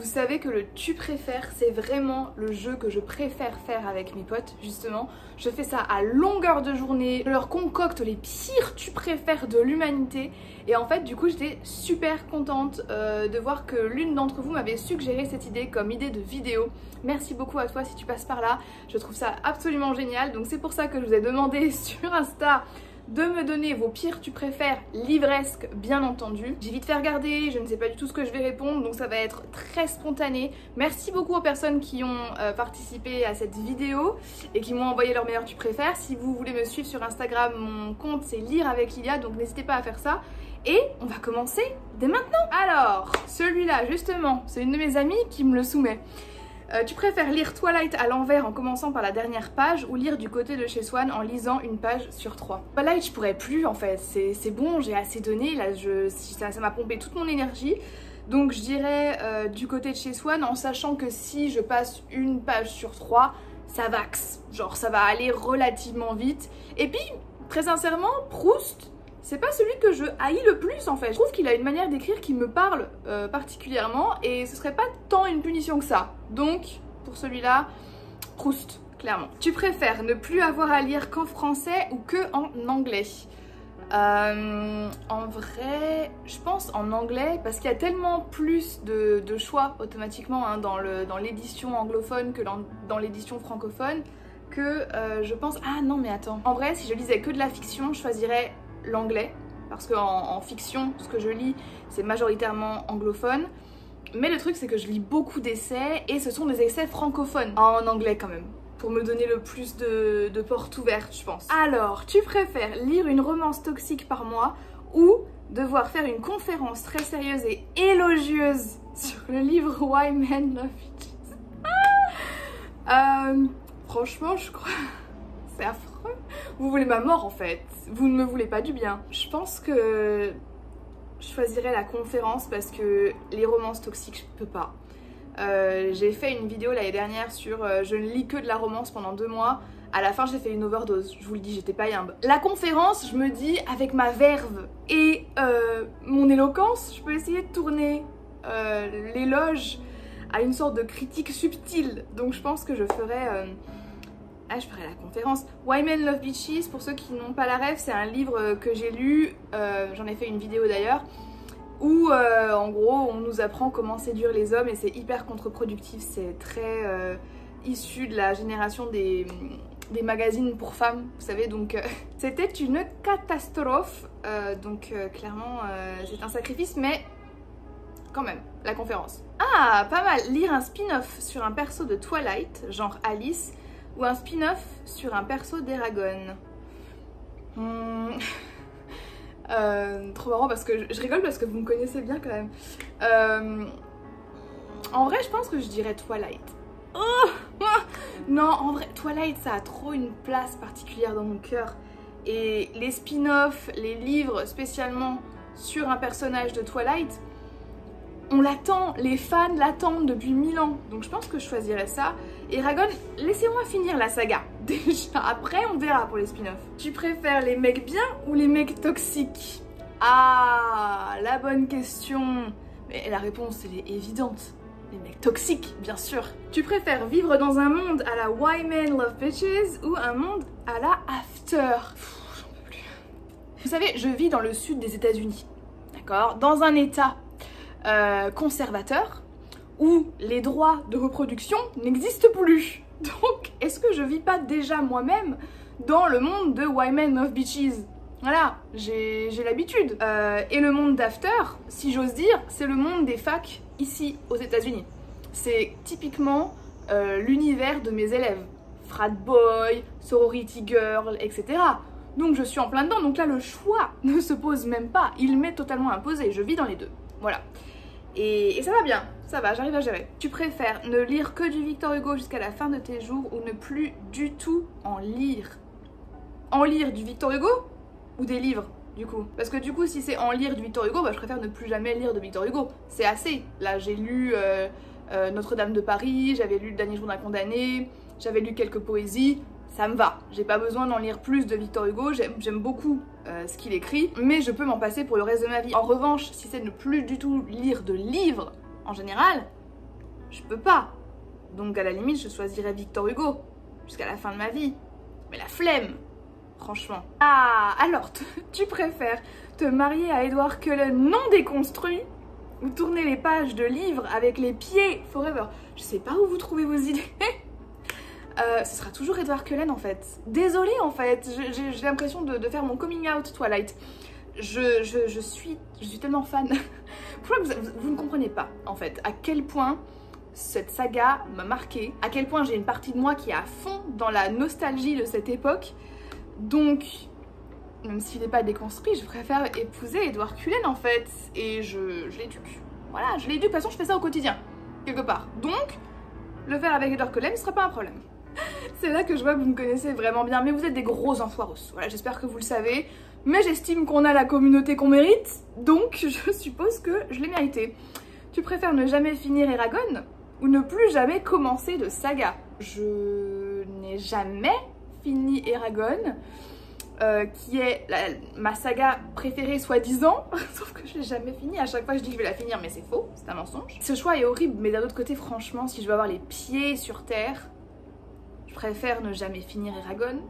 savez que le tu préfères, c'est vraiment le jeu que je préfère faire avec mes potes, justement. Je fais ça à longueur de journée, je leur concocte les pires tu préfères de l'humanité. Et en fait, du coup, j'étais super contente de voir que l'une d'entre vous m'avait suggéré cette idée comme idée de vidéo. Merci beaucoup à toi si tu passes par là, je trouve ça absolument génial. Donc c'est pour ça que je vous ai demandé sur Insta de me donner vos pires tu préfères, livresques bien entendu. J'ai vite fait regarder, je ne sais pas du tout ce que je vais répondre, donc ça va être très spontané. Merci beaucoup aux personnes qui ont participé à cette vidéo et qui m'ont envoyé leurs meilleurs tu préfères. Si vous voulez me suivre sur Instagram, mon compte c'est Lire avec Lilia, donc n'hésitez pas à faire ça. Et on va commencer dès maintenant. Alors, celui-là justement, c'est une de mes amies qui me le soumet. Tu préfères lire Twilight à l'envers en commençant par la dernière page ou lire du côté de chez Swan en lisant une page sur 3? Twilight, je pourrais plus en fait, c'est bon, j'ai assez donné, là ça m'a pompé toute mon énergie. Donc je dirais du côté de chez Swan en sachant que si je passe une page sur 3, ça vaxe, genre ça va aller relativement vite. Et puis, très sincèrement, Proust, c'est pas celui que je haïs le plus en fait. Je trouve qu'il a une manière d'écrire qui me parle particulièrement et ce serait pas tant une punition que ça. Donc, pour celui-là, Proust, clairement. Tu préfères ne plus avoir à lire qu'en français ou que en anglais? En vrai, je pense en anglais parce qu'il y a tellement plus de choix automatiquement hein, dans l'édition anglophone que dans l'édition francophone que je pense... Ah non mais attends. En vrai, si je lisais que de la fiction, je choisirais l'anglais parce qu'en fiction ce que je lis c'est majoritairement anglophone, mais le truc c'est que je lis beaucoup d'essais et ce sont des essais francophones en anglais quand même pour me donner le plus de portes ouvertes je pense. Alors tu préfères lire une romance toxique par mois ou devoir faire une conférence très sérieuse et élogieuse sur le livre Why Men Love Bitches? Franchement je crois c'est affreux. Vous voulez ma mort en fait, vous ne me voulez pas du bien. Je pense que je choisirais la conférence parce que les romances toxiques je peux pas. J'ai fait une vidéo l'année dernière sur je ne lis que de la romance pendant 2 mois. À la fin j'ai fait une overdose, je vous le dis, j'étais pas yimbe. La conférence, je me dis avec ma verve et mon éloquence, je peux essayer de tourner l'éloge à une sorte de critique subtile. Donc je pense que je ferais... Ah, je ferai la conférence. Why Men Love Bitches, pour ceux qui n'ont pas la ref, c'est un livre que j'ai lu, j'en ai fait une vidéo d'ailleurs, où en gros on nous apprend comment séduire les hommes et c'est hyper contre-productif, c'est très issu de la génération des magazines pour femmes, vous savez, donc c'était une catastrophe, donc clairement c'est un sacrifice, mais quand même, la conférence. Ah, pas mal, lire un spin-off sur un perso de Twilight, genre Alice, ou un spin-off sur un perso d'Eragon. Trop marrant parce que je rigole parce que vous me connaissez bien quand même. En vrai je pense que je dirais Twilight. Oh non en vrai Twilight ça a trop une place particulière dans mon cœur. Et les spin-offs, les livres spécialement sur un personnage de Twilight, on l'attend, les fans l'attendent depuis 1000 ans. Donc je pense que je choisirais ça. Et Eragon, laissez-moi finir la saga. Déjà, après on verra pour les spin-offs. Tu préfères les mecs bien ou les mecs toxiques? Ah, la bonne question. Mais la réponse elle est évidente. Les mecs toxiques, bien sûr. Tu préfères vivre dans un monde à la Why Men Love Bitches ou un monde à la After? J'en peux plus. Vous savez, je vis dans le sud des États-Unis. D'accord? Dans un état conservateur où les droits de reproduction n'existent plus. Donc, est-ce que je vis pas déjà moi-même dans le monde de Why Men Love Bitches? Voilà, j'ai l'habitude. Et le monde d'After, si j'ose dire, c'est le monde des facs ici aux États-Unis. C'est typiquement l'univers de mes élèves. Frat boy, sorority girl, etc. Donc je suis en plein dedans, donc là le choix ne se pose même pas. Il m'est totalement imposé, je vis dans les deux. Voilà. Et ça va bien, ça va, j'arrive à gérer. Tu préfères ne lire que du Victor Hugo jusqu'à la fin de tes jours ou ne plus du tout en lire? En lire du Victor Hugo ou des livres du coup? Parce que du coup si c'est en lire du Victor Hugo, bah, je préfère ne plus jamais lire de Victor Hugo. C'est assez. Là j'ai lu Notre-Dame de Paris, j'avais lu Le Dernier Jour d'un Condamné, j'avais lu quelques poésies. Ça me va, j'ai pas besoin d'en lire plus de Victor Hugo, j'aime beaucoup ce qu'il écrit, mais je peux m'en passer pour le reste de ma vie. En revanche, si c'est ne plus du tout lire de livres en général, je peux pas. Donc à la limite, je choisirais Victor Hugo jusqu'à la fin de ma vie. Mais la flemme, franchement. Ah, alors, tu préfères te marier à Edward Cullen non déconstruit ou tourner les pages de livres avec les pieds forever? Je sais pas où vous trouvez vos idées. Ce sera toujours Edward Cullen en fait. Désolée en fait, j'ai l'impression de faire mon coming out Twilight. Je suis tellement fan. Pourquoi vous ne comprenez pas en fait à quel point cette saga m'a marqué, à quel point j'ai une partie de moi qui est à fond dans la nostalgie de cette époque. Donc, même s'il n'est pas déconstruit, je préfère épouser Edward Cullen en fait. Et je l'éduque. Voilà, je l'éduque, de toute façon je fais ça au quotidien, quelque part. Donc, le faire avec Edward Cullen ne sera pas un problème. C'est là que je vois que vous me connaissez vraiment bien, mais vous êtes des gros enfoiros. Voilà, j'espère que vous le savez. Mais j'estime qu'on a la communauté qu'on mérite, donc je suppose que je l'ai mérité. Tu préfères ne jamais finir Eragon ou ne plus jamais commencer de saga? Je n'ai jamais fini Eragon, qui est ma saga préférée soi-disant, sauf que je l'ai jamais fini. À chaque fois je dis que je vais la finir, mais c'est faux, c'est un mensonge. Ce choix est horrible, mais d'un autre côté, franchement, si je veux avoir les pieds sur terre, je préfère ne jamais finir Eragon.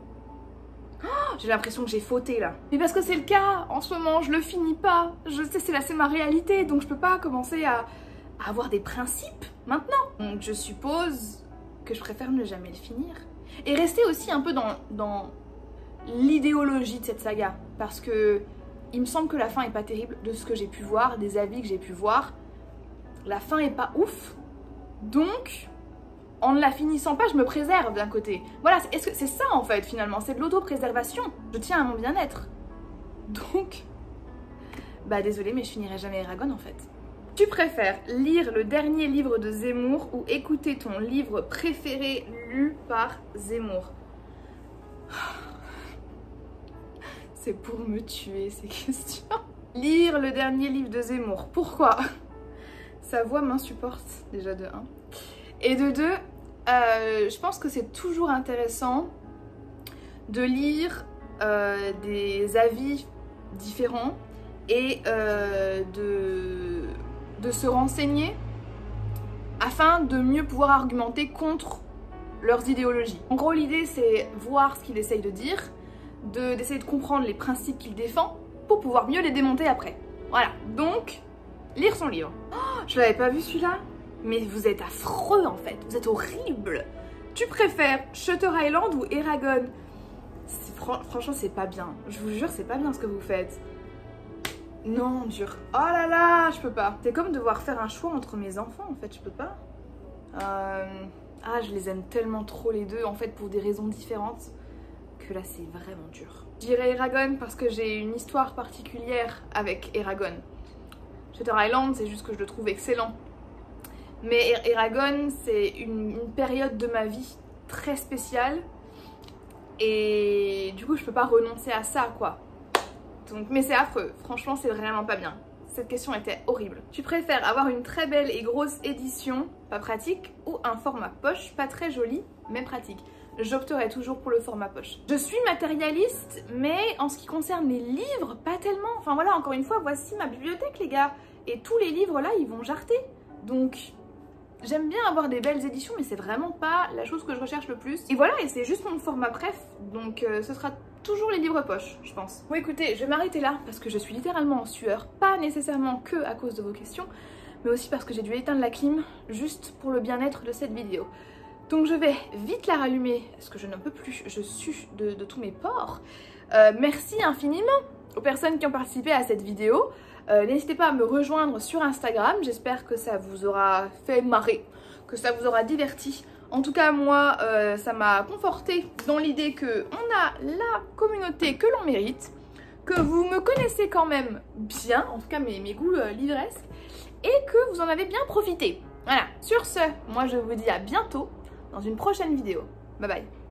Oh, j'ai l'impression que j'ai fauté là. Mais parce que c'est le cas, en ce moment, je le finis pas. Je sais, c'est ma réalité, donc je peux pas commencer à avoir des principes maintenant. Donc je suppose que je préfère ne jamais le finir. Et rester aussi un peu dans l'idéologie de cette saga. Parce que il me semble que la fin est pas terrible, de ce que j'ai pu voir, des avis que j'ai pu voir. La fin est pas ouf. Donc, en ne la finissant pas, je me préserve d'un côté. Voilà, est-ce que c'est ça en fait finalement, c'est de l'autopréservation. Je tiens à mon bien-être. Donc, bah désolée, mais je finirai jamais Eragon en fait. Tu préfères lire le dernier livre de Zemmour ou écouter ton livre préféré lu par Zemmour? C'est pour me tuer ces questions. Lire le dernier livre de Zemmour, pourquoi? Sa voix m'insupporte déjà de 1. Et de 2, je pense que c'est toujours intéressant de lire des avis différents et de se renseigner afin de mieux pouvoir argumenter contre leurs idéologies. En gros, l'idée c'est voir ce qu'il essaye de dire, d'essayer de comprendre les principes qu'il défend pour pouvoir mieux les démonter après. Voilà, donc lire son livre. Oh, je l'avais pas vu celui-là. Mais vous êtes affreux en fait, vous êtes horrible. Tu préfères Shutter Island ou Eragon? Franchement c'est pas bien, je vous jure c'est pas bien ce que vous faites. Non, dur. Oh là là, je peux pas. C'est comme devoir faire un choix entre mes enfants en fait, je peux pas. Ah, je les aime tellement trop les deux en fait pour des raisons différentes que là c'est vraiment dur. Je dirais Eragon parce que j'ai une histoire particulière avec Eragon. Shutter Island c'est juste que je le trouve excellent. Mais Eragon, c'est une période de ma vie très spéciale et du coup je peux pas renoncer à ça quoi. Donc, mais c'est affreux, franchement c'est vraiment pas bien. Cette question était horrible. Tu préfères avoir une très belle et grosse édition, pas pratique, ou un format poche, pas très joli, mais pratique? J'opterais toujours pour le format poche. Je suis matérialiste, mais en ce qui concerne les livres, pas tellement. Enfin voilà, encore une fois, voici ma bibliothèque les gars. Et tous les livres là, ils vont jarter. Donc... j'aime bien avoir des belles éditions, mais c'est vraiment pas la chose que je recherche le plus. Et voilà, et c'est juste mon format préf, donc ce sera toujours les livres poche, je pense. Bon écoutez, je vais m'arrêter là, parce que je suis littéralement en sueur, pas nécessairement que à cause de vos questions, mais aussi parce que j'ai dû éteindre la clim, juste pour le bien-être de cette vidéo. Donc je vais vite la rallumer, parce que je n'en peux plus, je sue de tous mes pores. Merci infiniment aux personnes qui ont participé à cette vidéo. N'hésitez pas à me rejoindre sur Instagram, j'espère que ça vous aura fait marrer, que ça vous aura diverti. En tout cas moi ça m'a conforté dans l'idée qu'on a la communauté que l'on mérite, que vous me connaissez quand même bien, en tout cas mes goûts livresques, et que vous en avez bien profité. Voilà, sur ce, moi je vous dis à bientôt dans une prochaine vidéo. Bye bye.